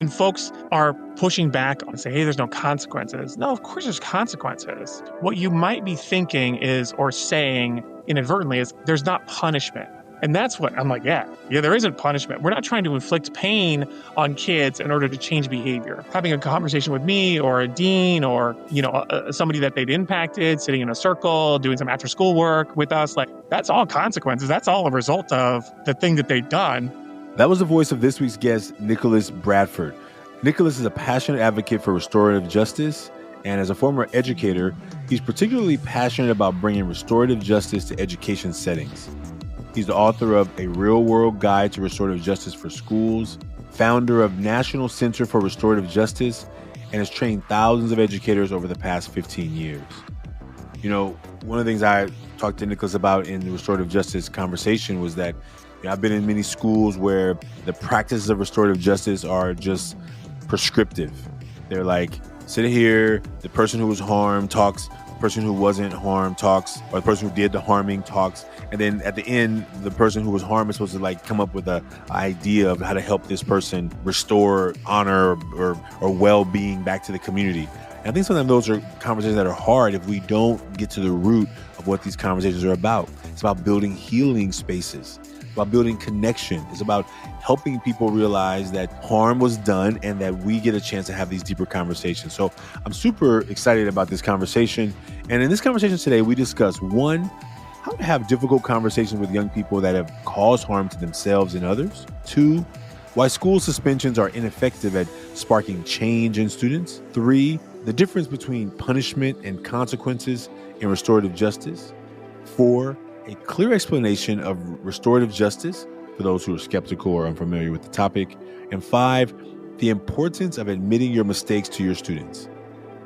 And folks are pushing back and say, hey, there's no consequences. No, of course there's consequences. What you might be thinking is, or saying inadvertently, is there's not punishment. And that's what I'm like, yeah, there isn't punishment. We're not trying to inflict pain on kids in order to change behavior. Having a conversation with me or a dean or, somebody that they'd impacted, sitting in a circle, doing some after school work with us, like that's all consequences. That's all a result of the thing that they've done. That was the voice of this week's guest, Nicholas Bradford. Nicholas is a passionate advocate for restorative justice, and as a former educator, he's particularly passionate about bringing restorative justice to education settings. He's the author of A Real-World Guide to Restorative Justice for Schools, founder of National Center for Restorative Justice, and has trained thousands of educators over the past 15 years. One of the things I talked to Nicholas about in the restorative justice conversation was that I've been in many schools where the practices of restorative justice are just prescriptive. They're like, sit here, the person who was harmed talks, the person who wasn't harmed talks, or the person who did the harming talks. And then at the end, the person who was harmed is supposed to come up with an idea of how to help this person restore honor or well-being back to the community. And I think sometimes those are conversations that are hard if we don't get to the root of what these conversations are about. It's about building healing spaces. About building connection. It's about helping people realize that harm was done and that we get a chance to have these deeper conversations. So I'm super excited about this conversation. And in this conversation today, we discuss 1, how to have difficult conversations with young people that have caused harm to themselves and others. 2, why school suspensions are ineffective at sparking change in students. 3, the difference between punishment and consequences in restorative justice. 4, a clear explanation of restorative justice for those who are skeptical or unfamiliar with the topic. And 5, the importance of admitting your mistakes to your students.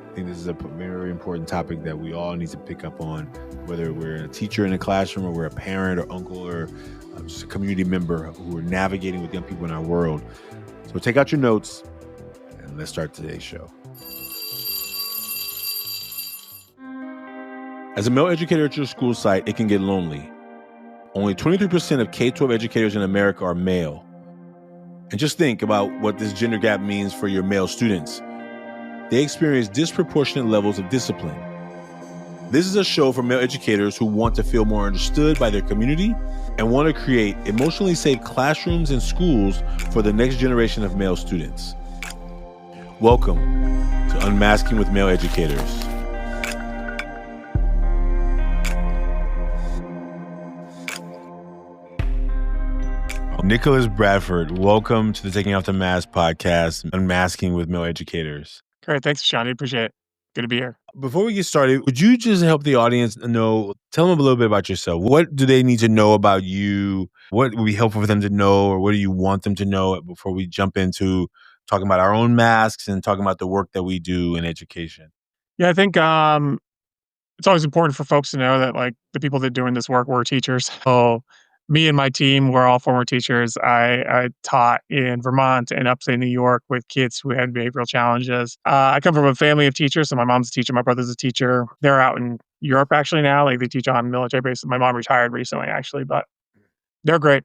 I think this is a very important topic that we all need to pick up on, whether we're a teacher in a classroom or we're a parent or uncle or just a community member who are navigating with young people in our world. So take out your notes and let's start today's show. As a male educator at your school site, it can get lonely. Only 23% of K-12 educators in America are male. And just think about what this gender gap means for your male students. They experience disproportionate levels of discipline. This is a show for male educators who want to feel more understood by their community and want to create emotionally safe classrooms and schools for the next generation of male students. Welcome to Unmasking with Male Educators. Nicholas Bradford, welcome to the Taking Off the Mask podcast, Unmasking with Male Educators. Great. Thanks, Ashanti. Appreciate it. Good to be here. Before we get started, would you just help the audience tell them a little bit about yourself? What do they need to know about you? What would be helpful for them to know, or what do you want them to know before we jump into talking about our own masks and talking about the work that we do in education? Yeah, I think it's always important for folks to know that the people that are doing this work, we're teachers. So me and my team, we're all former teachers. I taught in Vermont and upstate New York with kids who had behavioral challenges. I come from a family of teachers. So my mom's a teacher, my brother's a teacher. They're out in Europe actually now. They teach on military bases. My mom retired recently actually, but they're great.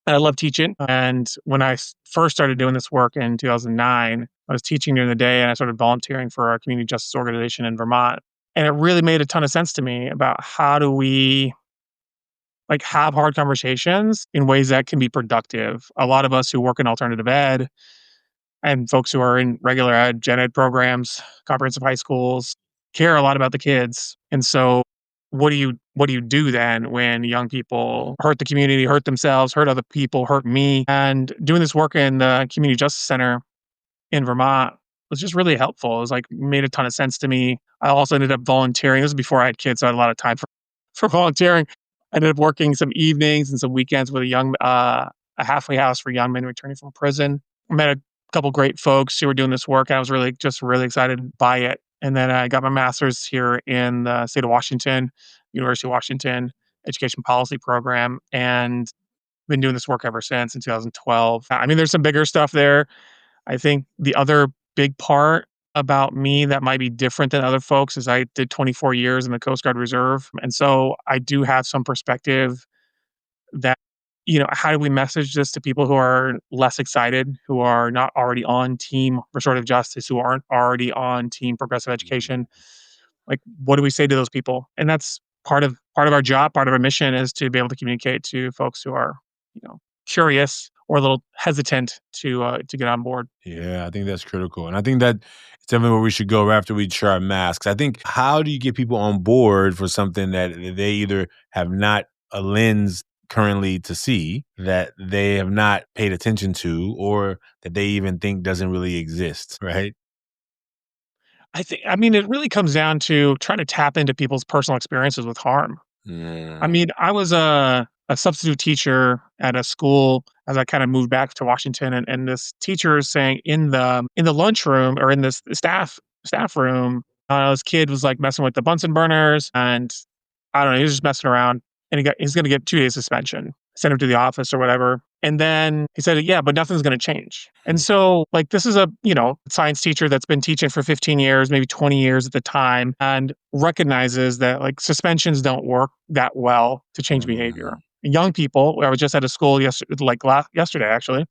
I love teaching. And when I first started doing this work in 2009, I was teaching during the day and I started volunteering for a community justice organization in Vermont. And it really made a ton of sense to me about how do we have hard conversations in ways that can be productive. A lot of us who work in alternative ed and folks who are in regular ed, gen ed programs, comprehensive high schools, care a lot about the kids. And so what do you do then when young people hurt the community, hurt themselves, hurt other people, hurt me? And doing this work in the Community Justice Center in Vermont was just really helpful. It was made a ton of sense to me. I also ended up volunteering. This was before I had kids, so I had a lot of time for volunteering. I ended up working some evenings and some weekends with a halfway house for young men returning from prison. I met a couple great folks who were doing this work. And I was really excited by it. And then I got my master's here in the state of Washington, University of Washington Education Policy Program, and been doing this work ever since in 2012. I mean, there's some bigger stuff there. I think the other big part about me that might be different than other folks is I did 24 years in the Coast Guard Reserve. And so I do have some perspective that how do we message this to people who are less excited, who are not already on team restorative justice, who aren't already on team progressive education? Like, what do we say to those people? And that's part of our job, part of our mission is to be able to communicate to folks who are, curious or a little hesitant to get on board. Yeah, I think that's critical. And I think that it's definitely where we should go right after we share our masks. I think how do you get people on board for something that they either have not a lens currently to see, that they have not paid attention to, or that they even think doesn't really exist, right? I mean, it really comes down to trying to tap into people's personal experiences with harm. I Mm. mean, I was a substitute teacher at a school as I kind of moved back to Washington, and this teacher is saying in the lunchroom or in this staff room, this kid was like messing with the Bunsen burners, and I don't know, he was just messing around, and he's going to get 2 days suspension. Send him to the office or whatever. And then he said, "Yeah, but nothing's going to change." And so, like, this is a science teacher that's been teaching for 15 years, maybe 20 years at the time, and recognizes that like suspensions don't work that well to change behavior. Mm. Young people, I was just at a school yesterday actually,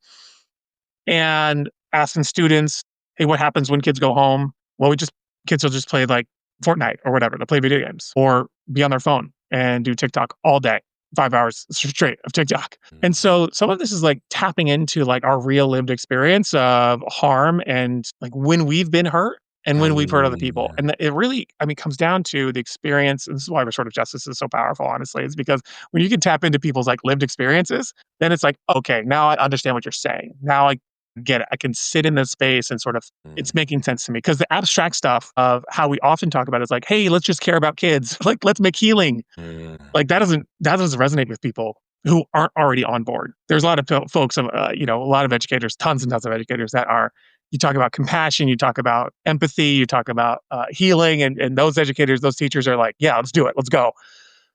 and asking students, "Hey, what happens when kids go home?" Well, we just kids will just play like Fortnite or whatever. They'll play video games or be on their phone and do TikTok all day, 5 hours straight of TikTok. And so some of this is like tapping into like our real lived experience of harm and like when we've been hurt and when we've hurt other people. Mm. And it really, I mean, comes down to the experience. And this is why restorative justice is so powerful, honestly, is because when you can tap into people's like lived experiences, then it's like, okay, now I understand what you're saying. Now I get it. I can sit in this space and sort of Mm. it's making sense to me because the abstract stuff of how we often talk about is like, hey, let's just care about kids. Like, let's make healing. Mm. Like that doesn't resonate with people who aren't already on board. There's a lot of folks, a lot of educators, tons and tons of educators that are. You talk about compassion, you talk about empathy, you talk about healing, and those educators, those teachers are like, yeah, let's do it, let's go.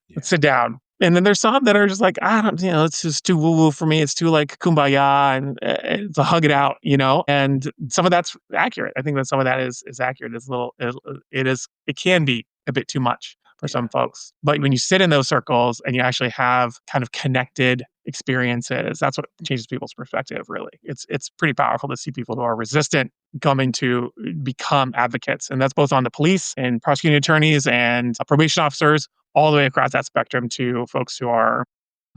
Yeah. Let's sit down. And then there's some that are just like, I don't, it's just too woo woo for me. It's too like kumbaya and it's a hug it out, And some of that's accurate. I think that some of that is accurate. It's a little, it can be a bit too much for Yeah. some folks. But when you sit in those circles and you actually have kind of connected experiences, that's what changes people's perspective. Really, it's pretty powerful to see people who are resistant coming to become advocates, and that's both on the police and prosecuting attorneys and probation officers all the way across that spectrum to folks who are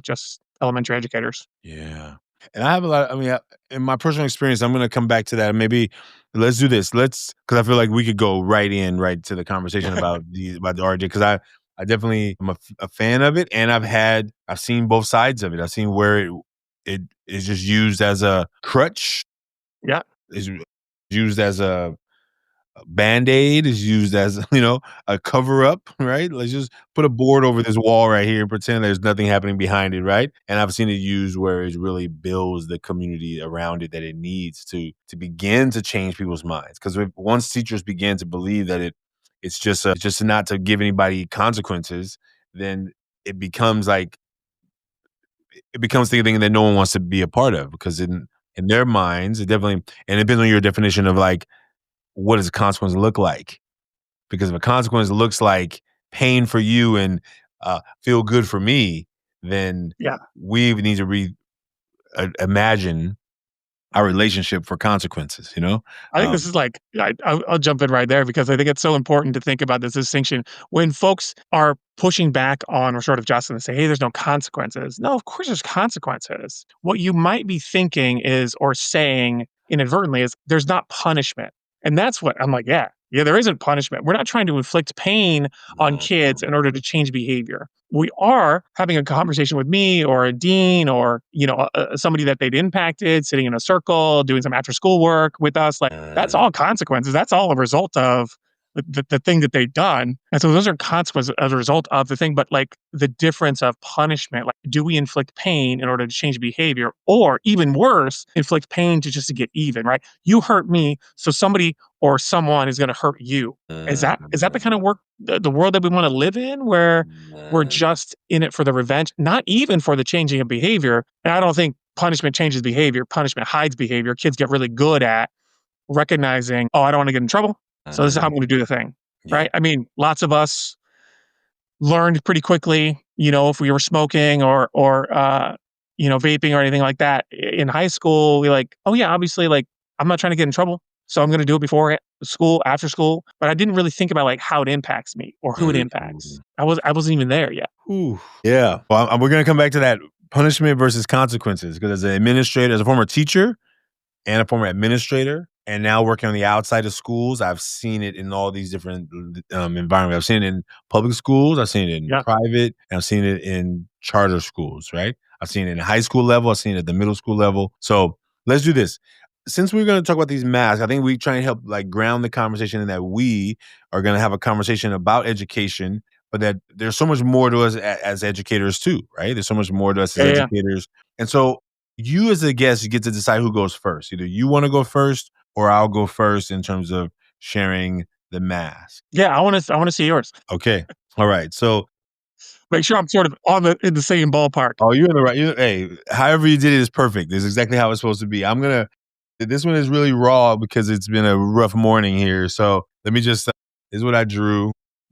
just elementary educators. Yeah. And I have a lot I mean, in my personal experience, I'm gonna come back to that. Maybe let's do this. Because I feel like we could go right to the conversation about the RJ. Because I definitely am a fan of it, and I've seen both sides of it. I've seen where it is just used as a crutch, Yeah, is used as a Band-Aid, is used as, a cover up, right? Let's just put a board over this wall right here and pretend there's nothing happening behind it, right? And I've seen it used where it really builds the community around it that it needs to begin to change people's minds. Because once teachers begin to believe that it's just not to give anybody consequences, then it becomes like it becomes the thing that no one wants to be a part of because in their minds, it definitely and it depends on your definition of like what does a consequence look like? Because if a consequence looks like pain for you and feel good for me, then yeah. we need to imagine our relationship for consequences. I think this is like I'll jump in right there because I think it's so important to think about this distinction when folks are pushing back on restorative justice and say, "Hey, there's no consequences." No, of course there's consequences. What you might be thinking is or saying inadvertently is there's not punishment, and that's what I'm like. Yeah, there isn't punishment. We're not trying to inflict pain on kids in order to change behavior. We are having a conversation with me or a dean or somebody that they'd impacted, sitting in a circle, doing some after school work with us. Like that's Mm, all consequences. That's all a result of the thing that they've done. And so those are consequences as a result of the thing. But like the difference of punishment, like do we inflict pain in order to change behavior, or even worse, inflict pain just to get even? Right? You hurt me, so somebody or someone is going to hurt you. Is that the kind of work the world that we want to live in, where we're mm, just in it for the revenge, not even for the changing of behavior? And I don't think punishment changes behavior. Punishment hides behavior. Kids get really good at recognizing, oh, I don't want to get in trouble. So this is how I'm mm. going to do the thing. Yeah. Right. I mean, lots of us learned pretty quickly, if we were smoking or vaping or anything like that. In high school, we like, oh yeah, obviously, like, I'm not trying to get in trouble, so I'm gonna do it before school, after school. But I didn't really think about like how it impacts me or who it impacts. I wasn't even there yet. Ooh. Yeah. Well, we're going to come back to that punishment versus consequences because as an administrator, as a former teacher and a former administrator, and now working on the outside of schools, I've seen it in all these different environments. I've seen it in public schools, I've seen it in Yeah, private, and I've seen it in charter schools, right? I've seen it in high school level, I've seen it at the middle school level. So let's do this. Since we're going to talk about these masks, I think we try and help like ground the conversation in that we are going to have a conversation about education, but that there's so much more to us as educators too, right? There's so much more to us as yeah, yeah. educators. And so you as a guest, you get to decide who goes first. Either you want to go first or I'll go first in terms of sharing the mask. Yeah, I wanna see yours. Okay. All right. So, Make sure I'm sort of in the same ballpark. oh, you're in the right. Hey, however you did it is perfect. This is exactly how it's supposed to be. This one is really raw because it's been a rough morning here. So let me just, this is what I drew.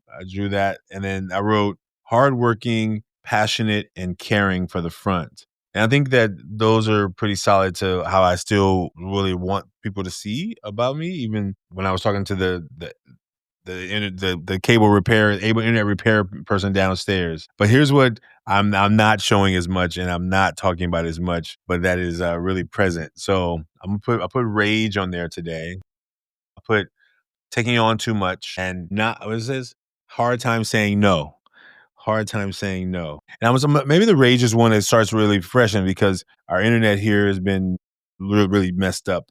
I drew that. And then I wrote hardworking, passionate, and caring for the front. And I think that those are pretty solid to how I still really want people to see about me, even when I was talking to the cable repair, able internet repair person downstairs. But here's what I'm not showing as much, and I'm not talking about as much, but that is really present. So I put rage on there today. I put taking on too much and not what is this hard time saying no. Hard time saying no. And I was maybe the rage is one that starts really freshen because our internet here has been really messed up.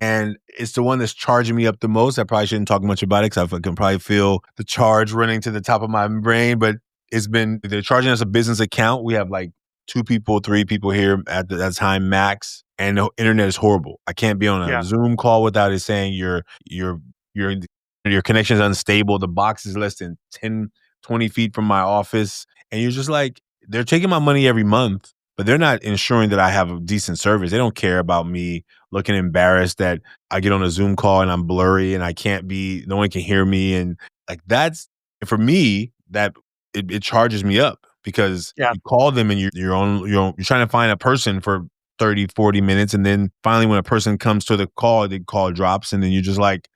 And it's the one that's charging me up the most. I probably shouldn't talk much about it because I can probably feel the charge running to the top of my brain. But they're charging us a business account. We have like 2 people, 3 people here at that time max, and the internet is horrible. I can't be on a Yeah, Zoom call without it saying your connection is unstable. The box is less than 10 20 feet from my office. And you're just like, they're taking my money every month, but they're not ensuring that I have a decent service. They don't care about me looking embarrassed that I get on a Zoom call and I'm blurry and no one can hear me. And like for me, it charges me up because yeah, you call them and you're trying to find a person for 30, 40 minutes. And then finally, when a person comes to the call drops. And then you're just like,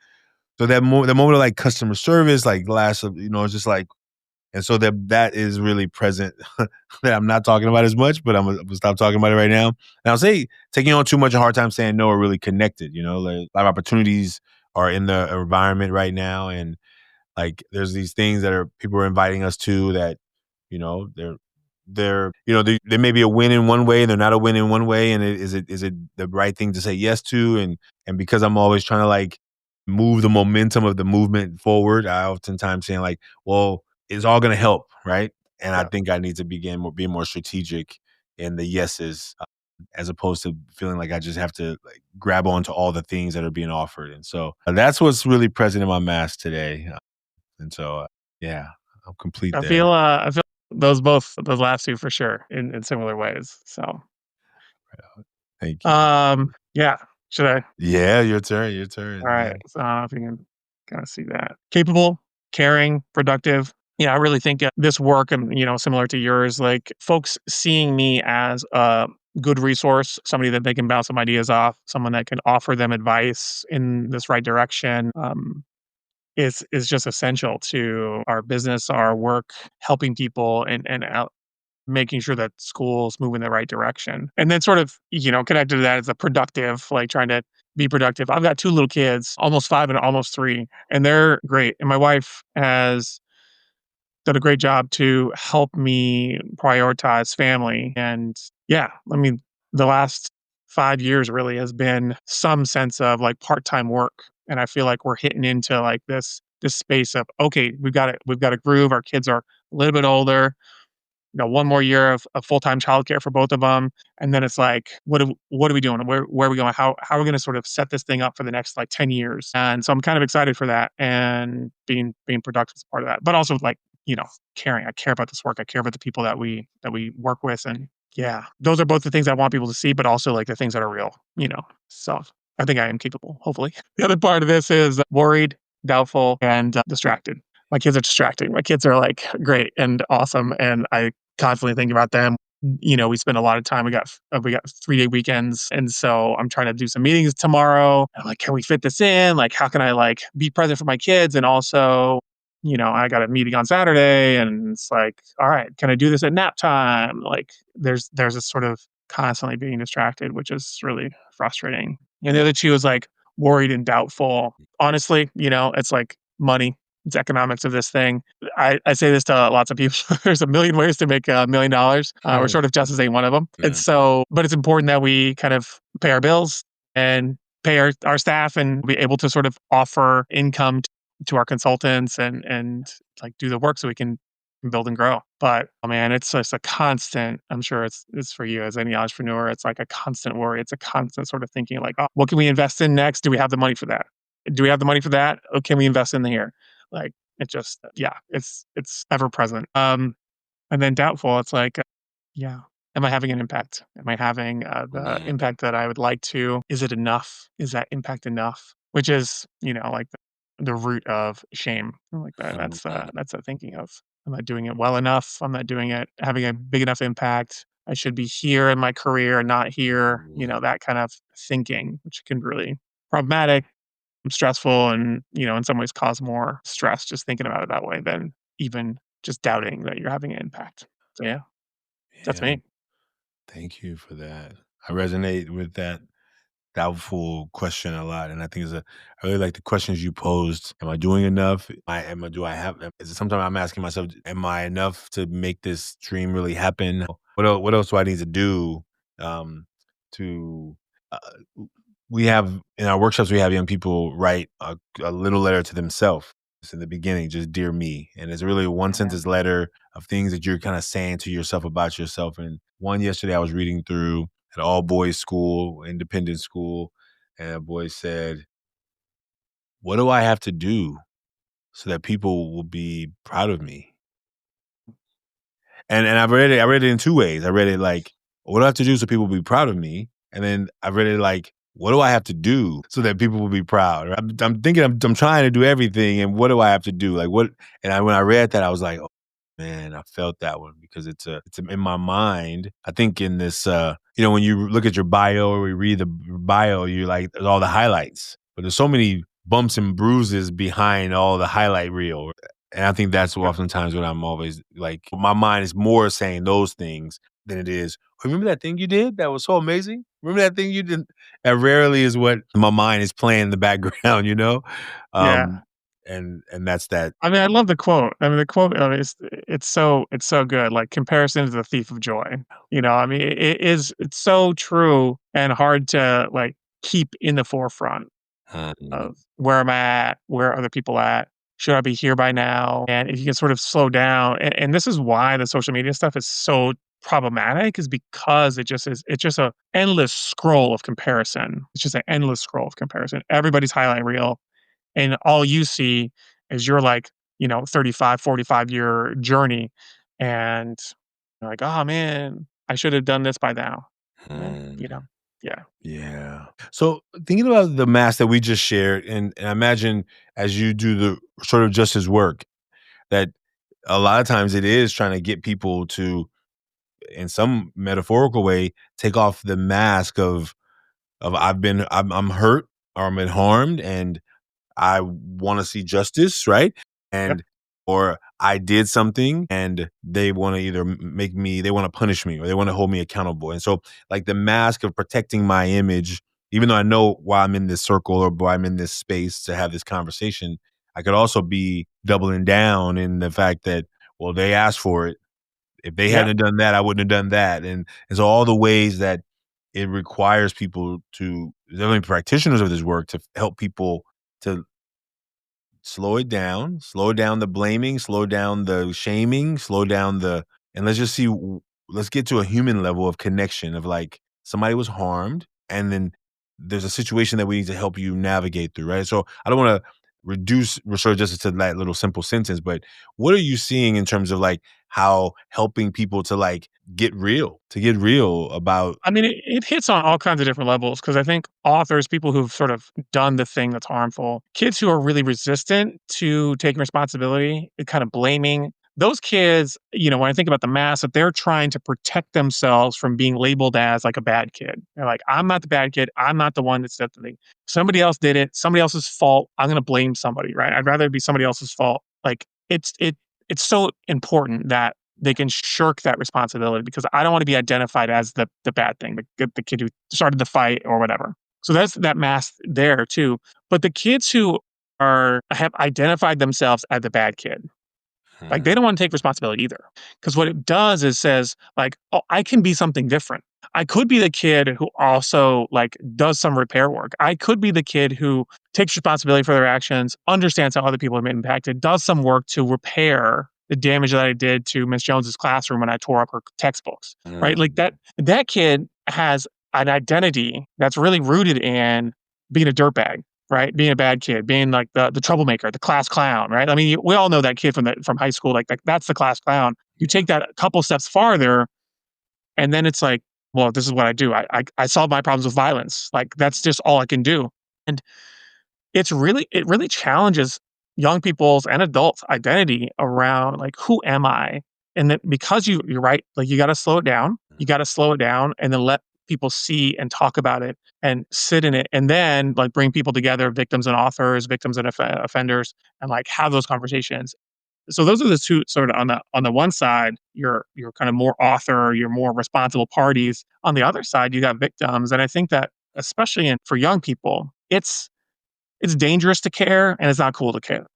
so the moment of like customer service, like last, it's just like, and so that is really present that I'm not talking about as much, but I'm gonna stop talking about it right now. And I'll say taking on too much and hard time saying no are really connected. Like a lot of opportunities are in the environment right now, and like there's these things that people are inviting us to that, they may be a win in one way, they're not a win in one way, and is it the right thing to say yes to? And because I'm always trying to like move the momentum of the movement forward, I oftentimes saying like, well, it's all going to help, right? And I yeah. think I need to be more strategic in the yeses, as opposed to feeling like I just have to like grab onto all the things that are being offered. And so that's what's really present in my mask today. And so, yeah, I'm complete there. I feel those last 2 for sure in similar ways. So, Thank you. yeah. Should I? Yeah, your turn. Your turn. Yeah. Alright, so, if you can kinda see that. Capable, caring, productive. Yeah, I really think, this work and, similar to yours, like, folks seeing me as a good resource, somebody that they can bounce some ideas off, someone that can offer them advice in this right direction, is just essential to our business, our work, helping people and out making sure that schools move in the right direction. And then sort of, connected to that is the productive, like trying to be productive. I've got 2 little kids, almost 5 and almost 3, and they're great. And my wife has done a great job to help me prioritize family. And yeah, I mean, the last 5 years really has been some sense of like part-time work. And I feel like we're hitting into like this space of okay, we've got a groove. Our kids are a little bit older, 1 more year of full-time childcare for both of them, and then it's like, what are we doing? Where are we going? How are we gonna sort of set this thing up for the next, like, 10 years? And so I'm kind of excited for that and being productive is part of that, but also, like, caring. I care about this work. I care about the people that we work with, and yeah, those are both the things I want people to see, but also, like, the things that are real. So I think I am capable, hopefully. The other part of this is worried, doubtful, and, distracted. My kids are distracting. My kids are, like, great and awesome, and I constantly think about them. We spend a lot of time. We got 3-day weekends, and so I'm trying to do some meetings tomorrow. I'm like, can we fit this in? Like, how can I like be present for my kids and also, I got a meeting on Saturday, and it's like, all right, can I do this at nap time? Like, there's a sort of constantly being distracted, which is really frustrating. And the other two is like worried and doubtful. Honestly, it's like money. It's economics of this thing. I say this to lots of people. There's a million ways to make $1 million. Restorative justice ain't one of them. And Yeah. so, but it's important that we kind of pay our bills and pay our staff and be able to sort of offer income to our consultants and like do the work so we can build and grow. But oh man, it's just a constant. I'm sure it's for you as any entrepreneur. It's like a constant worry. It's a constant sort of thinking like, oh, what can we invest in next? Do we have the money for that? Do we have the money for that? Oh, can we invest in here? Like it just, yeah, it's ever present. And then doubtful, it's like, yeah, am I having an impact? Am I having the Man. impact that I would like to? Is it enough? Is that impact enough? Which is, like the root of shame. Like that. That's the thinking of, am I doing it well enough? I'm not doing it having a big enough impact. I should be here in my career, not here. That kind of thinking, which can be really problematic, stressful, and in some ways cause more stress just thinking about it that way than even just doubting that you're having an impact. So yeah, that's Yeah. me. Thank you for that. I resonate with that doubtful question a lot, and I think I really like the questions you posed. Am I doing enough? Do I have? Is it, sometimes I'm asking myself, am I enough to make this dream really happen? What else do I need to do? To uh, we have in our workshops, we have young people write a little letter to themselves. It's in the beginning, just dear me, and it's really a one Yeah. sentence letter of things that you're kind of saying to yourself about yourself. And one yesterday, I was reading through at all boys school, independent school, and a boy said, "What do I have to do so that people will be proud of me?" And I read it in 2 ways. I read it like, "What do I have to do so people will be proud of me?" And then I read it like, "What do I have to do so that people will be proud?" I'm thinking I'm trying to do everything, and what do I have to do? Like, what when I read that, I was like, "Oh, man, I felt that one," because in my mind. I think in this, when you look at your bio or we read the bio, you're like, there's all the highlights, but there's so many bumps and bruises behind all the highlight reel. And I think that's Yep. oftentimes what I'm always like, my mind is more saying those things than it is, remember that thing you did that was so amazing? Remember that thing you did? That rarely is what my mind is playing in the background, you know? Yeah. Um, and that's that. I mean, I love the quote. I mean, the quote is it's so good. Like comparison is the thief of joy. I mean, it's so true and hard to like keep in the forefront Um, of where am I at, where are other people at? Should I be here by now? And if you can sort of slow down, and this is why the social media stuff is so problematic, is because it's just a endless scroll of comparison. It's just an endless scroll of comparison. Everybody's highlight reel, and all you see is your like, 35, 45-year journey, and you're like, oh man, I should have done this by now. Eh, you know, um, yeah. yeah. So thinking about the mass that we just shared, and I imagine as you do the sort of justice work, that a lot of times it is trying to get people to, in some metaphorical way, take off the mask of I'm hurt or I'm been harmed and I want to see justice, right? Yep. And or I did something and they want to either they want to punish me or they want to hold me accountable. And so like the mask of protecting my image, even though I know why I'm in this circle or why I'm in this space to have this conversation, I could also be doubling down in the fact that, well, they asked for it. If they Yep. hadn't done that, I wouldn't have done that. And so all the ways that it requires people to, definitely practitioners of this work, to help people to slow down the blaming, slow down the shaming, slow down and let's just see, let's get to a human level of connection of like somebody was harmed and then there's a situation that we need to help you navigate through, right? So I don't want to reduce research justice to that little simple sentence, but what are you seeing in terms of like how helping people to like get real about. I mean, it hits on all kinds of different levels because I think authors, people who've sort of done the thing that's harmful, kids who are really resistant to taking responsibility, kind of blaming, those kids, when I think about the mass, that they're trying to protect themselves from being labeled as like a bad kid. They're like, I'm not the bad kid. I'm not the one that said the thing. Somebody else did it. Somebody else's fault. I'm going to blame somebody, right? I'd rather it be somebody else's fault. Like it's so important that they can shirk that responsibility because I don't want to be identified as the bad thing, the kid who started the fight or whatever. So that's that mask there too. But the kids who have identified themselves as the bad kid, like, they Hmm. don't wanna take responsibility either, because what it does is says, like, "Oh, I can be something different. I could be the kid who also, like, does some repair work. I could be the kid who takes responsibility for their actions, understands how other people have been impacted, does some work to repair the damage that I did to Miss Jones's classroom when I tore up her textbooks," right? Like, Hmm. that kid has an identity that's really rooted in being a dirtbag, right? Being a bad kid, being like the troublemaker, the class clown, right? I mean, we all know that kid from high school. Like that's the class clown. You take that a couple steps farther, and then it's like, well, this is what I do. I solve my problems with violence. Like that's just all I can do. And it really challenges young people's and adults' identity around like who am I? And that because you're right, like you got to slow it down. You got to slow it down, and then let people see and talk about it and sit in it, and then like bring people together, victims and authors, victims and offenders, and like have those conversations. So those are the two sort of on the one side, you're kind of more author, you're more responsible parties. On the other side, you got victims, and I think that especially for young people, it's dangerous to care and it's not cool to care.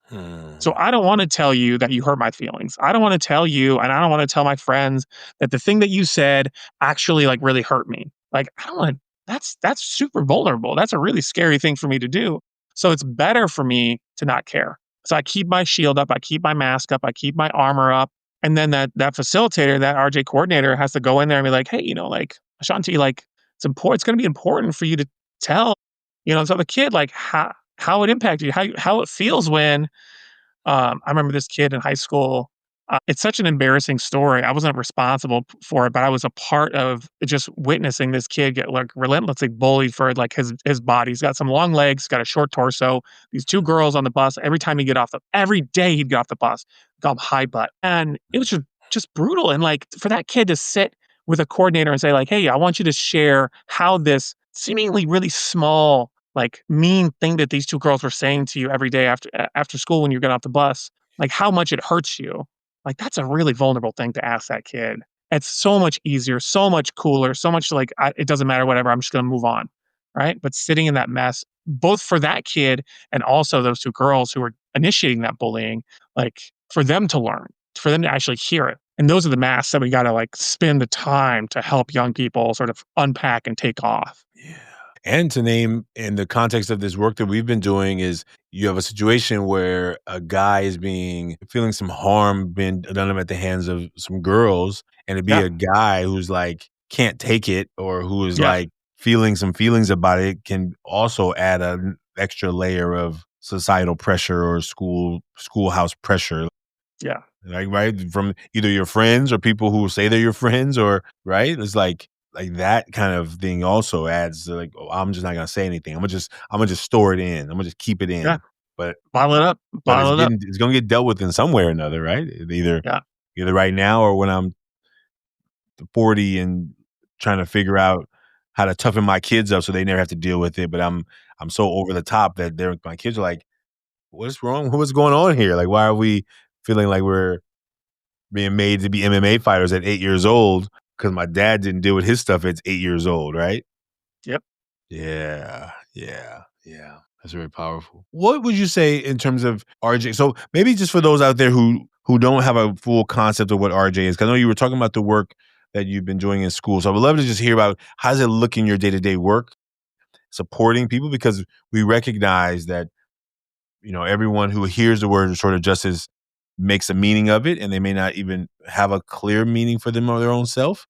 So Hmm. I don't wanna tell you that you hurt my feelings. I don't wanna tell you, and I don't wanna tell my friends that the thing that you said actually, like, really hurt me. Like, I don't wanna that's super vulnerable. That's a really scary thing for me to do. So it's better for me to not care. So I keep my shield up, I keep my mask up, I keep my armor up, and then that facilitator, that RJ coordinator has to go in there and be like, "Hey, like, Ashanti, like, it's gonna be important for you to tell, so the kid, like, how it impacted you, how it feels when I remember this kid in high school. It's such an embarrassing story. I wasn't responsible for it, but I was a part of just witnessing this kid get like relentlessly bullied for like his body. He's got some long legs, got a short torso. These two girls on the bus. Every day he'd get off the bus, call him high butt, and it was just brutal. And like for that kid to sit with a coordinator and say like, "Hey, I want you to share how this seemingly really small." Like mean thing that these two girls were saying to you every day after school when you get off the bus, like how much it hurts you. Like that's a really vulnerable thing to ask that kid. It's so much easier, so much cooler, so much like it doesn't matter, whatever. I'm just gonna move on, right? But sitting in that mess, both for that kid and also those two girls who were initiating that bullying, like for them to learn, for them to actually hear it. And those are the masks that we got to like spend the time to help young people sort of unpack and take off. Yeah. And to name in the context of this work that we've been doing is you have a situation where a guy is being feeling some harm being done to him at the hands of some girls, and to be Yeah, a guy who's like can't take it or who is yeah, like feeling some feelings about it can also add an extra layer of societal pressure or schoolhouse pressure. yeah, Like, right? From either your friends or people who say they're your friends or right? It's like that kind of thing also adds to like, "Oh, I'm just not gonna say anything. I'm gonna just store it in. I'm gonna just keep it yeah. in." But Bottle it up, but bottle it up. it's gonna get dealt with in some way or another, right? Yeah, Either right now or when I'm 40 and trying to figure out how to toughen my kids up so they never have to deal with it. But I'm so over the top that my kids are like, "What's wrong? What's going on here? Like, why are we feeling like we're being made to be MMA fighters at 8 years old because my dad didn't deal with his stuff at 8 years old, right?" yep. Yeah, yeah, yeah. That's very powerful. What would you say in terms of RJ? So maybe just for those out there who don't have a full concept of what RJ is, because I know you were talking about the work that you've been doing in school. So I would love to just hear about how does it look in your day-to-day work supporting people because we recognize that everyone who hears the word restorative justice makes a meaning of it, and they may not even have a clear meaning for them or their own self.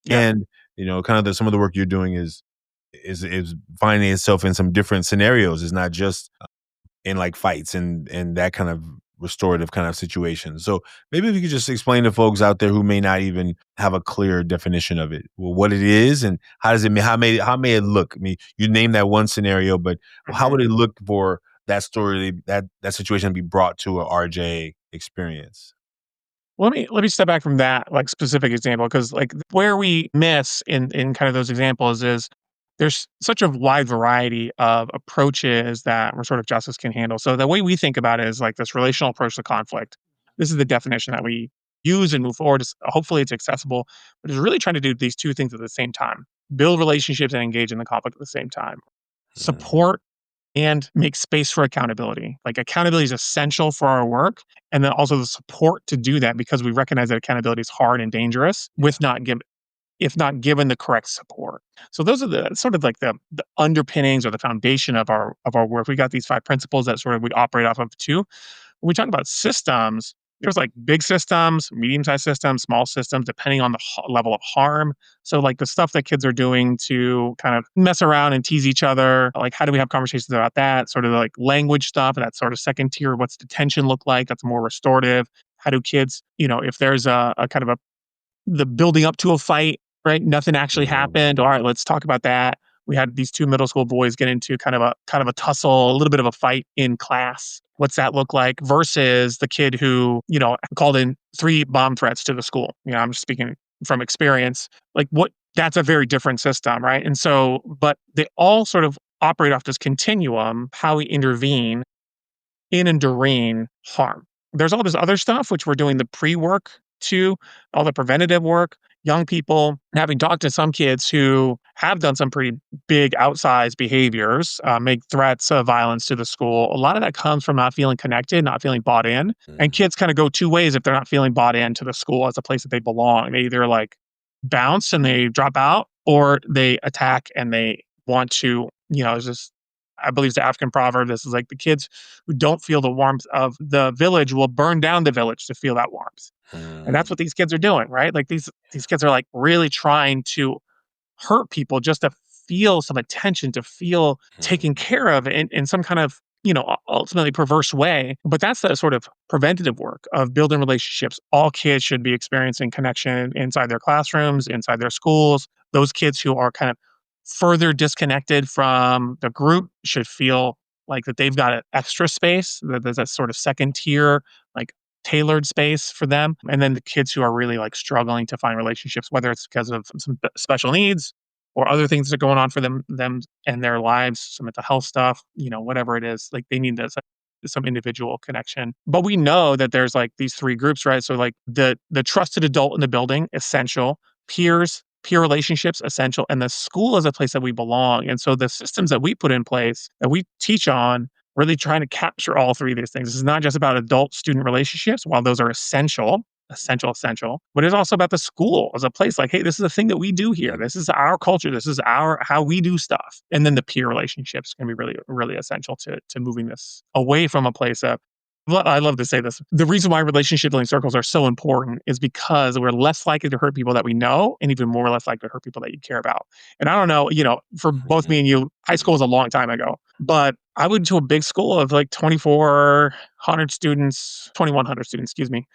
Yeah. And kind of some of the work you're doing is finding itself in some different scenarios. It's not just in like fights and that kind of restorative kind of situation. So maybe if you could just explain to folks out there who may not even have a clear definition of it, well, what it is and how may it look. I mean, you name that one scenario, but how Mhm. would it look for that story that situation to be brought to a RJ experience? Let me step back from that like specific example because like where we miss in kind of those examples is there's such a wide variety of approaches that restorative justice can handle. So the way we think about it is like this relational approach to conflict. This is the definition that we use and move forward. Hopefully it's accessible, but it's really trying to do these two things at the same time: build relationships and engage in the conflict at the same time. Mhm. Support and make space for accountability. Like accountability is essential for our work. And then also the support to do that because we recognize that accountability is hard and dangerous Yeah. if not given the correct support. So those are the sort of like the underpinnings or the foundation of our work. We got these five principles that sort of we operate off of too. When we talk about systems, there's like big systems, medium-sized systems, small systems, depending on the level of harm. So, like the stuff that kids are doing to kind of mess around and tease each other, like how do we have conversations about that? Sort of like language stuff, that's sort of second tier. What's detention look like? That's more restorative. How do kids, if there's a kind of the building up to a fight, right? Nothing actually Mhm. happened. All right, let's talk about that. We had these two middle school boys get into kind of a tussle, a little bit of a fight in class. What's that look like versus the kid who, called in three bomb threats to the school? I'm just speaking from experience. Like what that's a very different system, right? And so, but they all sort of operate off this continuum, how we intervene in and during harm. There's all this other stuff, which we're doing the pre work to, all the preventative work, young people, having talked to some kids who have done some pretty big outsized behaviors, make threats of violence to the school. A lot of that comes from not feeling connected, not feeling bought in. And Mhm. kids kind of go two ways if they're not feeling bought into the school as a place that they belong. They either like bounce and they drop out, or they attack and they want to, it's just I believe it's the African proverb. This is like the kids who don't feel the warmth of the village will burn down the village to feel that warmth. And that's Mhm. what these kids are doing, right? Like these kids are like really trying to hurt people just to feel some attention, to feel taken Mhm. care of in some kind of, ultimately perverse way. But that's the sort of preventative work of building relationships. All kids should be experiencing connection inside their classrooms, inside their schools. Those kids who are kind of further disconnected from the group should feel like that they've got an extra space, that there's a sort of second tier, like tailored space for them. And then the kids who are really like struggling to find relationships, whether it's because of some special needs or other things that are going on for them and their lives, some mental health stuff, whatever it is, like they need this some individual connection. But we know that there's like these three groups, right? So like the trusted adult in the building, essential, peer relationships, essential, and the school is a place that we belong. And so the systems that we put in place that we teach on really trying to capture all three of these things. It's not just about adult student relationships, while those are essential, but it's also about the school as a place like, hey, this is a thing that we do here. Mhm. This is our culture. This is our how we do stuff. And then the peer relationships can be really, really essential to moving this away from a place of I love to say this. The reason why relationship building circles are so important is because we're less likely to hurt people that we know and even more less likely to hurt people that you care about. And I don't know, for both me and you, high school was a long time ago, but I went to a big school of like 2,400 students, 2,100 students, excuse me.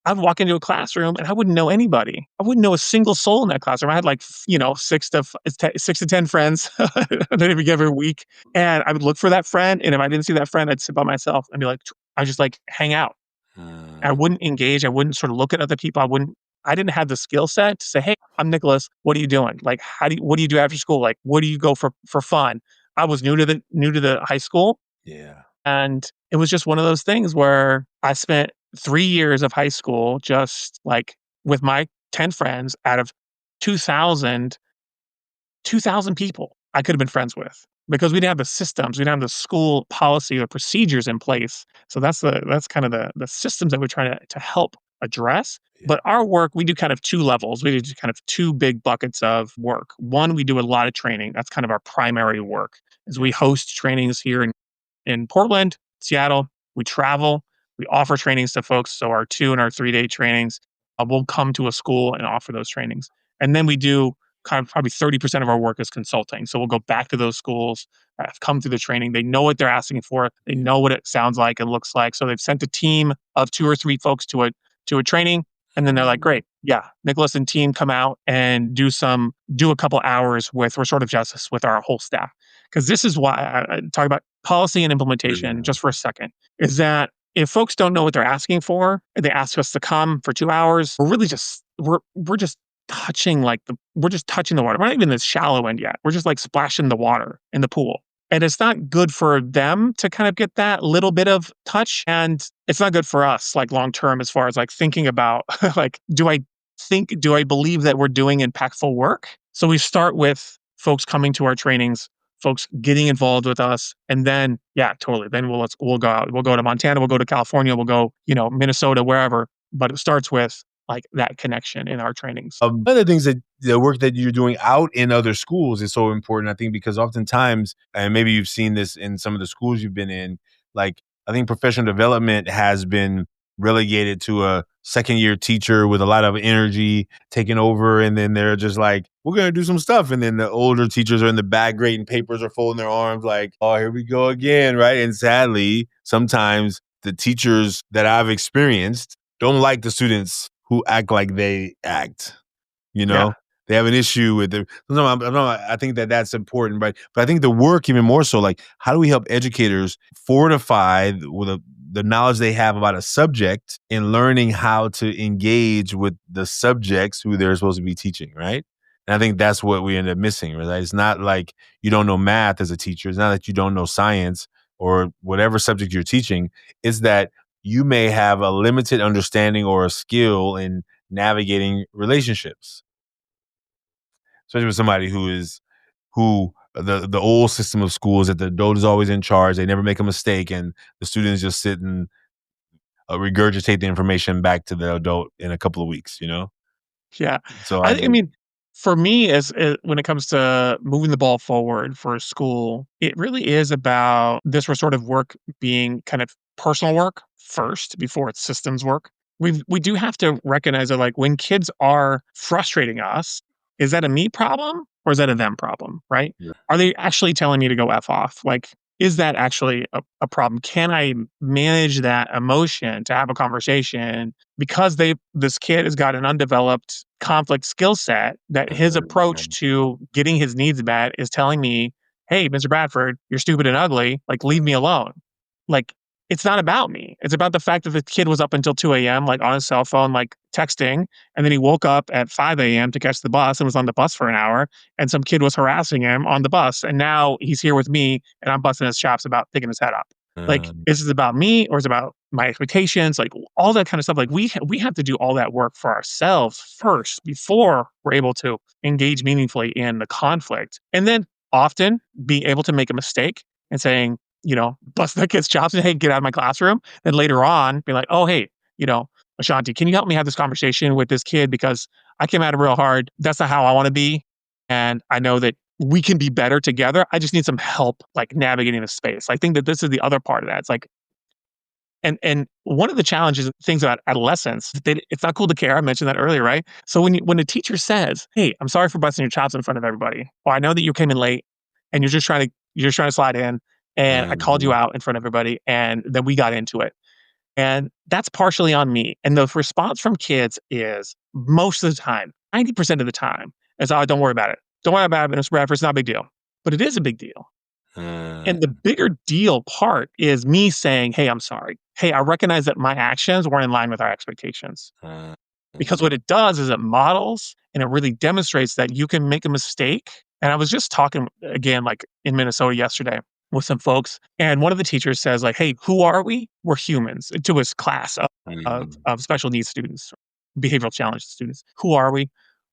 I'd walk into a classroom and I wouldn't know anybody. I wouldn't know a single soul in that classroom. I had like, 6 to 10 friends that every week. And I would look for that friend. And if I didn't see that friend, I'd sit by myself and be like, I just like hang out. I Mhm. wouldn't engage. I wouldn't sort of look at other people. I didn't have the skill set to say, hey, I'm Nicholas. What are you doing? Like, what do you do after school? Like, what do you go for fun? I was new to the high school. Yeah. And it was just one of those things where I spent 3 years of high school just, like, with my 10 friends out of 2,000 2,000 people I could have been friends with because we didn't have the systems, we didn't have the school policy or procedures in place. So that's kind of the systems that we're trying to help address. Yeah. But our work, we do kind of 2 levels. We do kind of 2 big buckets of work. One, we do a lot of training. That's kind of our primary work, is we Yeah. host trainings here in Portland, Seattle. We travel. We offer trainings to folks. So our 2 and our 3-day trainings, we'll come to a school and offer those trainings. And then we do kind of probably 30% of our work is consulting. So we'll go back to those schools that have come through the training. They know what they're asking for. They know what it sounds like and looks like. So they've sent a team of 2 or 3 folks to a training. And then they're like, Mhm. great, yeah, Nicholas and team come out and do a couple hours with restorative justice with our whole staff. Because this is why I talk about policy and implementation Mhm. just for a second, is that if folks don't know what they're asking for, and they ask us to come for 2 hours, we're just touching, we're just touching the water. We're not even in the shallow end yet. We're just, like, splashing the water in the pool, and it's not good for them to kind of get that little bit of touch, and it's not good for us, like, long term as far as, like, thinking about, like, do I believe that we're doing impactful work? So we start with folks coming to our trainings, folks getting involved with us, and then, yeah, totally. Then we'll go out. We'll go to Montana. We'll go to California. We'll go, Minnesota, wherever. But it starts with like that connection in our trainings. One of the things that the work that you're doing out in other schools is so important, I think, because oftentimes, and maybe you've seen this in some of the schools you've been in, like I think professional development has been relegated to a second year teacher with a lot of energy taking over. And then they're just like, we're going to do some stuff. And then the older teachers are in the back grading papers or folding their arms like, oh, here we go again. Right. And sadly, sometimes the teachers that I've experienced don't like the students who act like they act. You Yeah. know, they have an issue with it. No, I think that that's important, right? But I think the work even more so, like, how do we help educators fortify with the knowledge they have about a subject in learning how to engage with the subjects who they're supposed to be teaching, right? And I think that's what we end up missing, right? It's not like you don't know math as a teacher. It's not that you don't know science or whatever subject you're teaching. It's that you may have a limited understanding or a skill in navigating relationships, especially with somebody who the old system of school is that the adult is always in charge. They never make a mistake, and the students just sit and regurgitate the information back to the adult in a couple of weeks. Yeah. So I mean, for me, when it comes to moving the ball forward for a school, it really is about this restorative work being kind of personal work first before it's systems work. We do have to recognize that, like, when kids are frustrating us, is that a me problem or is that a them problem, right? yeah. Are they actually telling me to go F off? Like, is that actually a problem? Can I manage that emotion to have a conversation because this kid has got an undeveloped conflict skill set, that his approach to getting his needs met is telling me, "Hey, Mr. Bradford, you're stupid and ugly. Like, leave me alone." Like, it's not about me. It's about the fact that the kid was up until 2 a.m., like on his cell phone, like texting, and then he woke up at 5 a.m. to catch the bus and was on the bus for an hour, and some kid was harassing him on the bus, and now he's here with me, and I'm busting his chops about picking his head up. Like, is this about me or is it about my expectations? Like, all that kind of stuff. Like, we have to do all that work for ourselves first before we're able to engage meaningfully in the conflict. And then often being able to make a mistake and saying, bust that kid's chops and, hey, get out of my classroom. And later on, be like, oh, hey, Ashanti, can you help me have this conversation with this kid? Because I came at it real hard. That's not how I want to be. And I know that we can be better together. I just need some help, like, navigating the space. I think that this is the other part of that. It's like, and one of the challenges, things about adolescence, it's not cool to care. I mentioned that earlier, right? So when a teacher says, "Hey, I'm sorry for busting your chops in front of everybody," or "I know that you came in late and you're just trying to slide in, and I called you out in front of everybody, and then we got into it," and that's partially on me. And the response from kids is, most of the time, 90% of the time, is, "Oh, don't worry about it. Don't worry about it, Mr. Bradford. It's not a big deal." But it is a big deal. And the bigger deal part is me saying, "Hey, I'm sorry. Hey, I recognize that my actions weren't in line with our expectations." Because what it does is it models and it really demonstrates that you can make a mistake. And I was just talking again, like in Minnesota yesterday with some folks, and one of the teachers says, like, "Hey, who are we? We're humans," to his class of special needs students, behavioral challenge students. "Who are we?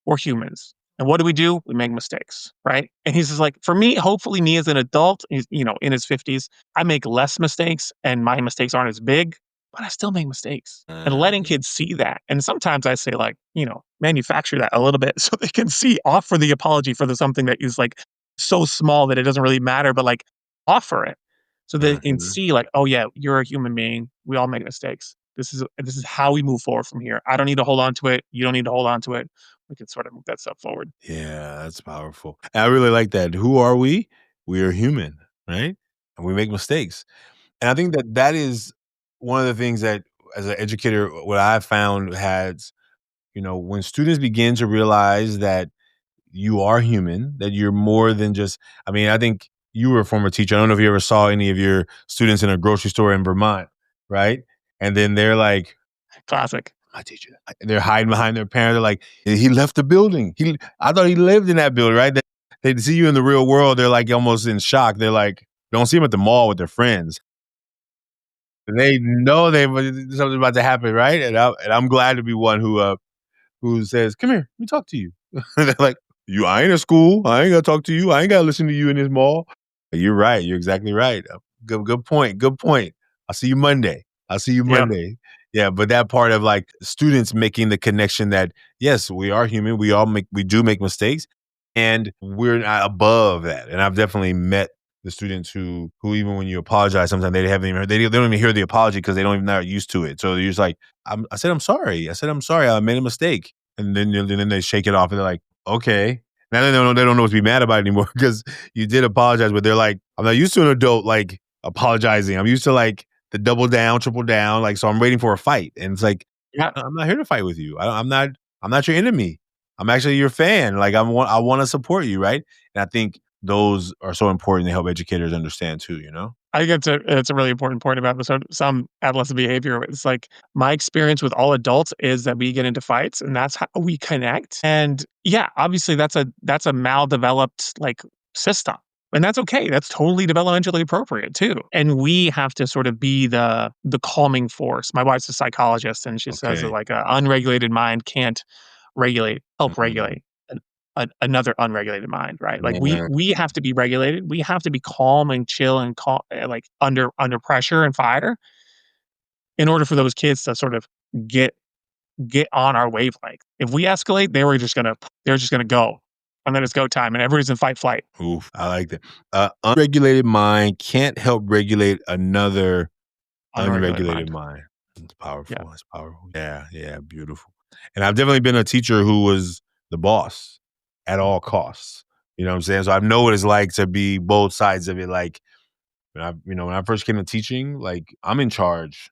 We're humans. And what do? We make mistakes, right?" And he's just like, for me, hopefully me as an adult, he's, in his 50s, I make less mistakes and my mistakes aren't as big, but I still make mistakes. And letting kids see that. And sometimes I say, like, manufacture that a little bit so they can see, offer the apology for something that is like so small that it doesn't really matter, but like offer it so they can see, like, oh yeah, you're a human being. We all make mistakes. This is how we move forward from here. I don't need to hold on to it. You don't need to hold on to it. We can sort of move that stuff forward. Yeah, that's powerful. I really like that. Who are we? We are human, right? And we make mistakes. And I think that that is one of the things that, as an educator, what I found has, when students begin to realize that you are human, that you're more than just, I mean, I think you were a former teacher. I don't know if you ever saw any of your students in a grocery store in Vermont, right? And then they're like, Classic. my teacher. They're hiding behind their parents. They're like, he left the building. I thought he lived in that building, right? They see you in the real world. They're like almost in shock. They're like, don't see him at the mall with their friends. They know something's about to happen, right? And I'm glad to be one who says, "Come here, let me talk to you." They're like, "You, I ain't at school. I ain't gotta talk to you. I ain't gotta listen to you in this mall." You're right. You're exactly right. Good point. Good point. I'll see you Monday. I'll see you Yep. Monday. Yeah, but that part of like students making the connection that yes, we are human. We do make mistakes, and we're not above that. And I've definitely met the students who even when you apologize, sometimes they haven't even heard, they don't even hear the apology because they don't even not used to it. So you're just like, I said I'm sorry. I said I'm sorry. I made a mistake, and then they shake it off and they're like, okay. Now they don't know what to be mad about anymore because you did apologize, but they're like, I'm not used to an adult like apologizing. I'm used to like the double down, triple down, like so I'm waiting for a fight. And it's like, Yeah. I'm not here to fight with you. I'm not your enemy. I'm actually your fan. Like I want to support you, right? And I think those are so important to help educators understand too, you know? I think it's a really important point about some adolescent behavior. It's like my experience with all adults is that we get into fights, and that's how we connect. And yeah, obviously that's a maldeveloped like system, and that's okay. That's totally developmentally appropriate too. And we have to sort of be the calming force. My wife's a psychologist, and she says that Okay. like an unregulated mind can't help Mhm. regulate another unregulated mind, right? Like Yeah. we have to be regulated. We have to be calm and chill and calm, like under pressure and fire in order for those kids to sort of get get on our wavelength. If we escalate, they're just gonna go, and then it's go time, and everybody's in fight flight. Oof, I like that. Unregulated mind can't help regulate another Unregulated unregulated mind. mind. It's Yeah, powerful. It's powerful. Yeah, yeah, beautiful. And I've definitely been a teacher who was the boss at all costs. You know what I'm saying? So I know what it's like to be both sides of it. Like when I first came to teaching, like I'm in charge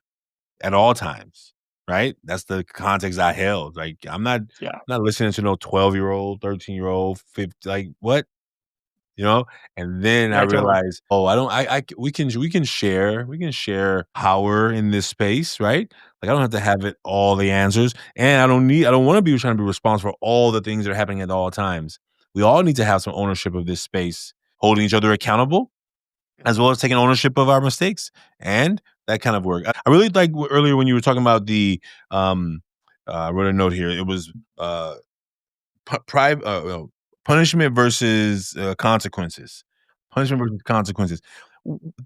at all times, right? That's the context I held. Like yeah, I'm not listening to no 12-year-old, 13-year-old, 50, like what? You know? And then I yeah, totally. realized, oh, I don't I we can share power in this space, right? Like I don't have to have it all the answers. And I don't wanna be trying to be responsible for all the things that are happening at all times. We all need to have some ownership of this space, holding each other accountable, as well as taking ownership of our mistakes and that kind of work. I really like earlier when you were talking about I wrote a note here. It was punishment versus consequences. Punishment versus consequences.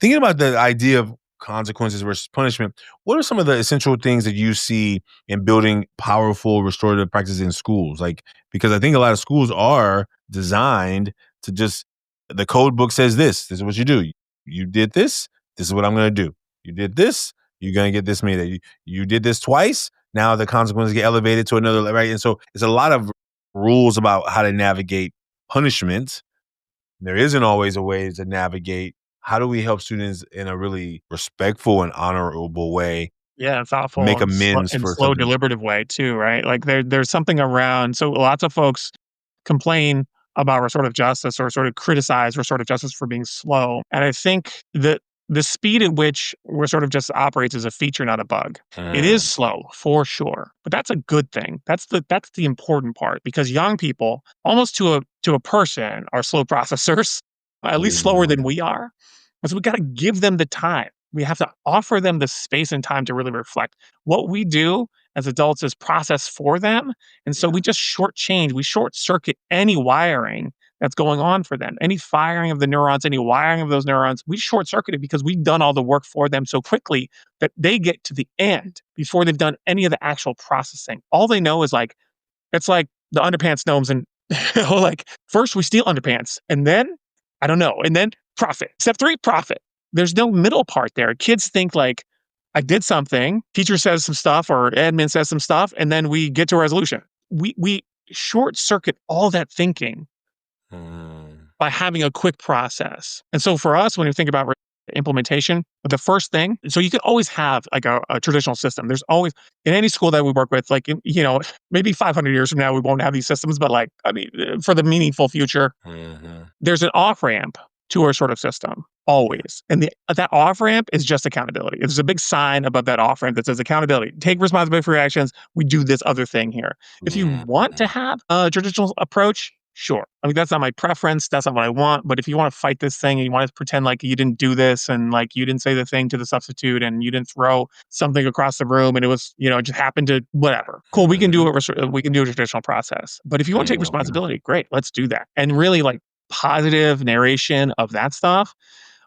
Thinking about the idea of consequences versus punishment, what are some of the essential things that you see in building powerful restorative practices in schools? Like, because I think a lot of schools are designed to just the code book says this is what you do. You did this. This is what I'm going to do. You did this. You're going to get this made. You did this twice. Now the consequences get elevated to another, right? And so it's a lot of rules about how to navigate punishment. There isn't always a way to navigate how do we help students in a really respectful and honorable way Yeah, and thoughtful make and amends for slow, something? deliberative way too, right? Like there's something around. So lots of folks complain about restorative justice or sort of criticize restorative justice for being slow. And I think that the speed at which restorative justice operates is a feature, not a bug. It is Mm, slow for sure, but that's a good thing. That's the important part because young people, almost to a person, are slow processors, at least slower than mhm, we are. And so we got to give them the time. We have to offer them the space and time to really reflect. What we do as adults is process for them, and so yeah, we short circuit any wiring that's going on for them. Any firing of the neurons, any wiring of those neurons, we short circuit it because we've done all the work for them so quickly that they get to the end before they've done any of the actual processing. All they know is like, it's like the underpants gnomes and like first we steal underpants and then I don't know, and then profit. Step 3, profit. There's no middle part there. Kids think like I did something, teacher says some stuff or admin says some stuff, and then we get to a resolution. We short circuit all that thinking mm, by having a quick process. And so for us, when you think about implementation, the first thing, so you can always have like a traditional system. There's always in any school that we work with, like maybe 500 years from now, we won't have these systems, but like I mean, for the meaningful future, mhm, there's an off ramp to restorative system, always. And that off ramp is just accountability. There's a big sign above that off ramp that says accountability. Take responsibility for your actions. We do this other thing here. If you want to Mm. have a traditional approach, sure. I mean, that's not my preference. That's not what I want. But if you want to fight this thing and you want to pretend like you didn't do this and like you didn't say the thing to the substitute and you didn't throw something across the room and it was, it just happened to whatever. Cool. We can do it. We can do a traditional process. But if you want to take Mm. responsibility, great. Let's do that. And really, like, positive narration of that stuff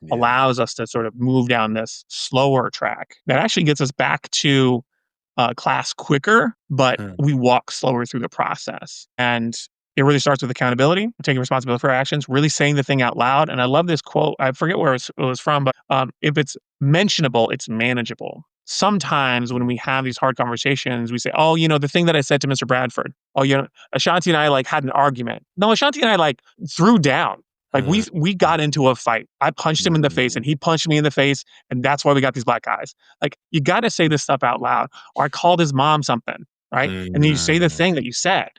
Yeah. allows us to sort of move down this slower track that actually gets us back to class quicker, but Mm. we walk slower through the process. And it really starts with accountability, taking responsibility for our actions, really saying the thing out loud. And I love this quote. I forget where it was from, but if it's mentionable, it's manageable. Sometimes when we have these hard conversations, we say, oh, the thing that I said to Mr. Bradford, oh, Ashanti and I like had an argument. No, Ashanti and I like threw down. Like Mm. we got into a fight. I punched him in the face and Mm. he punched me in the face. And that's why we got these black eyes. Like, you got to say this stuff out loud. Or I called his mom something, right? And then you say the Mm. thing that you said.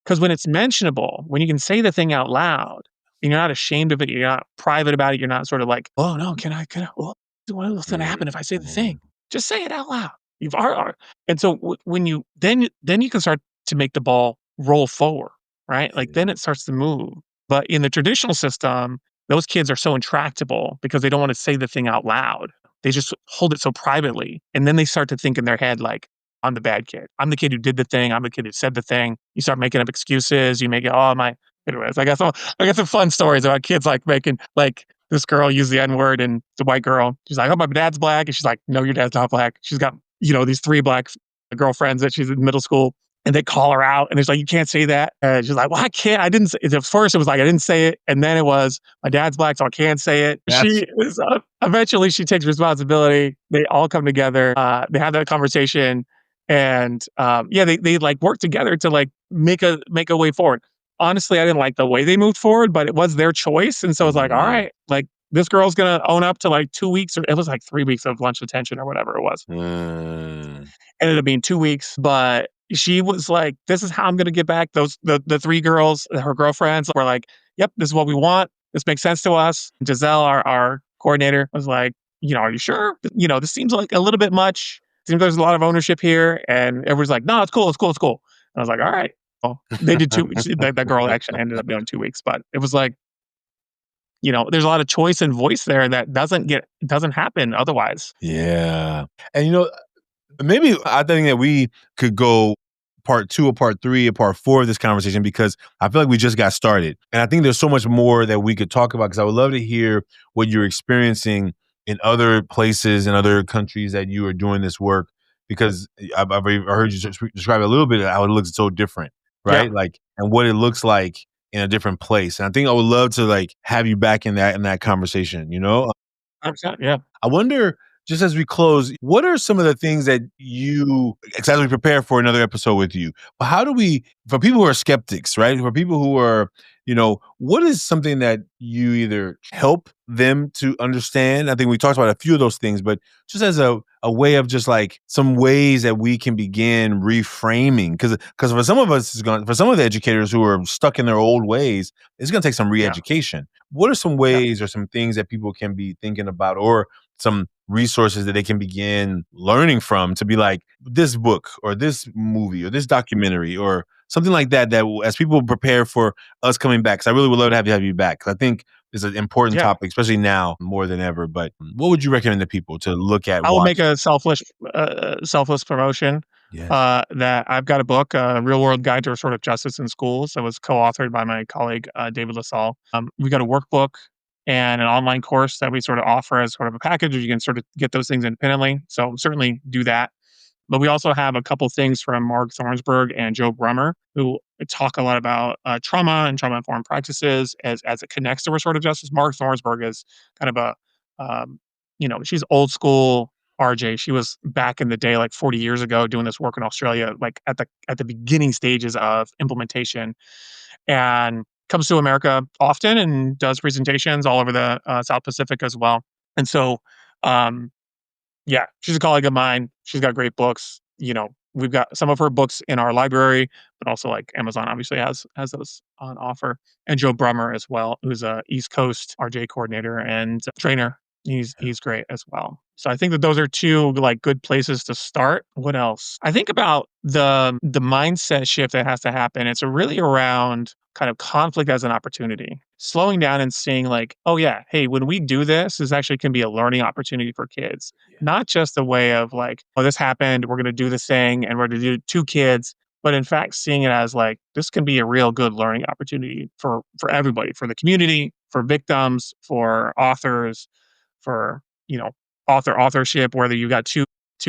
Because when it's mentionable, when you can say the thing out loud and you're not ashamed of it, you're not private about it, you're not sort of like, oh no, what's going to happen if I say the Mm. thing? Just say it out loud. You've already, and so when you then you can start to make the ball roll forward, right? Like then it starts to move. But in the traditional system, those kids are so intractable because they don't want to say the thing out loud. They just hold it so privately, and then they start to think in their head like, I'm the bad kid. I'm the kid who did the thing. I'm the kid who said the thing. You start making up excuses. You make it, oh my. Anyways, I got some fun stories about kids like making like this girl used the N word and the white girl. She's like, oh, my dad's black. And she's like, no, your dad's not black. She's got, these three black girlfriends that she's in middle school. And they call her out and it's like, you can't say that. And she's like, well, I can't. I didn't say it. At first, it was like, I didn't say it. And then it was, my dad's black, so I can't say it. That's Eventually, she takes responsibility. They all come together. They have that conversation. And yeah, they like work together to like make a way forward. Honestly, I didn't like the way they moved forward, but it was their choice. And so it's like, all mm. right, like this girl's gonna own up to like 2 weeks, or it was like 3 weeks of lunch detention or whatever it was. Mm. Ended up being 2 weeks, but she was like, this is how I'm gonna get back. The three girls, her girlfriends were like, yep, this is what we want. This makes sense to us. Giselle, our coordinator, was like, are you sure? This seems like a little bit much. Seems there's a lot of ownership here. And everyone's like, no, it's cool, it's cool, it's cool. And I was like, all right. Well, they did that girl actually ended up doing 2 weeks, but it was like, there's a lot of choice and voice there that doesn't happen otherwise. Yeah. And maybe I think that we could go part two or part three or part four of this conversation because I feel like we just got started. And I think there's so much more that we could talk about because I would love to hear what you're experiencing in other places and other countries that you are doing this work because I've heard you describe a little bit of how it looks so different, Yeah, right? Like, and what it looks like in a different place. And I think I would love to like have you back in that conversation, 100%, yeah. I wonder, just as we close, what are some of the things that as we prepare for another episode with you, but how do we, for people who are skeptics, right? For people who are, what is something that you either help them to understand? I think we talked about a few of those things, but just as a way of just like some ways that we can begin reframing. Because for some of us, for some of the educators who are stuck in their old ways, it's going to take some Yeah, re-education. What are some yeah, ways or some things that people can be thinking about or some resources that they can begin learning from to be like this book or this movie or this documentary or something like that as people prepare for us coming back, because I really would love to have you back, because I think it's an important yeah. topic, especially now more than ever. But what would you recommend to people to look at, I will make watch? a selfless promotion, Yes. that I've got a book, Real World Guide to Restorative Justice in Schools, that was co-authored by my colleague, David Lassalle. We got a workbook and an online course that we sort of offer as sort of a package, or you can sort of get those things independently. So certainly do that. But we also have a couple things from Mark Thornsberg and Joe Brummer, who talk a lot about trauma and trauma-informed practices as it connects to restorative justice. Mark Thornsberg is kind of she's old school RJ. She was back in the day, like 40 years ago, doing this work in Australia, like at the beginning stages of implementation, and comes to America often and does presentations all over the South Pacific as well. And so, um, yeah, she's a colleague of mine. She's got great books. we've got some of her books in our library, but also like Amazon obviously has those on offer. And Joe Brummer as well, who's a East Coast RJ coordinator and trainer. He's great as well. So I think that those are two like good places to start. What else? I think about the mindset shift that has to happen. It's really around kind of conflict as an opportunity. Slowing down and seeing like, oh yeah, hey, when we do this actually can be a learning opportunity for kids. Not just a way of like, oh, this happened, we're gonna do this thing and we're gonna do two kids, but in fact seeing it as like this can be a real good learning opportunity for everybody, for the community, for victims, for authors, for authorship, whether you got two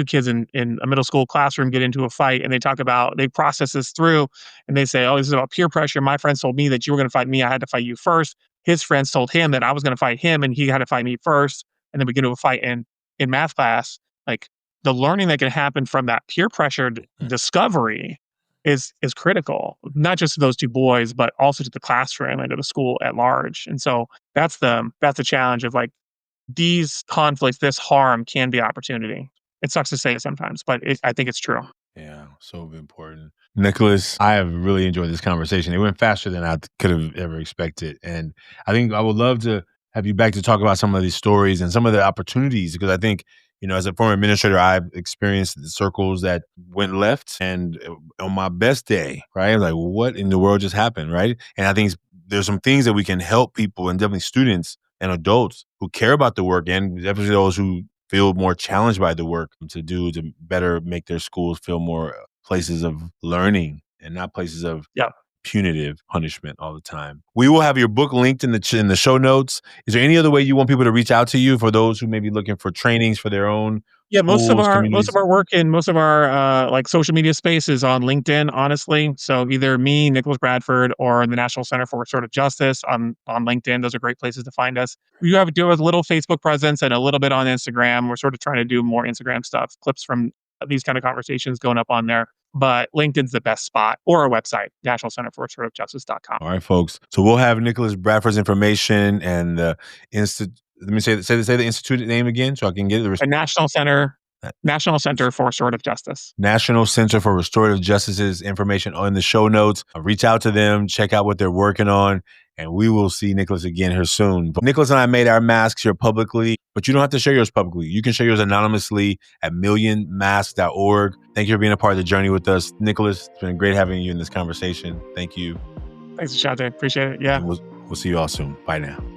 kids in a middle school classroom get into a fight and they talk about they process this through and they say, oh, this is about peer pressure. My friends told me that you were going to fight me, I had to fight you first. His friends told him that I was going to fight him and he had to fight me first, and then we get into a fight in math class. Like the learning that can happen from that peer pressure discovery is critical, not just to those two boys but also to the classroom and to the school at large. And so that's the challenge of like these conflicts, this harm can be opportunity. It sucks to say it sometimes, but I think it's true. Yeah, so important. Nicholas, I have really enjoyed this conversation. It went faster than I could have ever expected. And I think I would love to have you back to talk about some of these stories and some of the opportunities, because I think, as a former administrator, I've experienced the circles that went left. And on my best day, right, I was like, what in the world just happened, right? And I think there's some things that we can help people, and definitely students and adults who care about the work, and definitely those who feel more challenged by the work, to do to better make their schools feel more places of learning and not places of Yeah. punitive punishment all the time. We will have your book linked in the show notes. Is there any other way you want people to reach out to you for those who may be looking for trainings for their own Yeah, schools, most of communities? our work and most of our like social media space is on LinkedIn, honestly. So either me, Nicholas Bradford, or the National Center for Restorative Justice on LinkedIn. Those are great places to find us. We do have a little Facebook presence and a little bit on Instagram. We're sort of trying to do more Instagram stuff, clips from these kind of conversations going up on there. But LinkedIn's the best spot, or our website, National Center for Restorative Justice.com. All right, folks. So we'll have Nicholas Bradford's information and the institute. Let me say the institute name again so I can get it. The National Center for Restorative Justice. National Center for Restorative Justice's information on the show notes. Reach out to them, check out what they're working on, and we will see Nicholas again here soon. But Nicholas and I made our masks here publicly, but you don't have to share yours publicly. You can share yours anonymously at millionmasks.org. Thank you for being a part of the journey with us. Nicholas, it's been great having you in this conversation. Thank you. Thanks, Ashanti. Appreciate it. Yeah. We'll see you all soon. Bye now.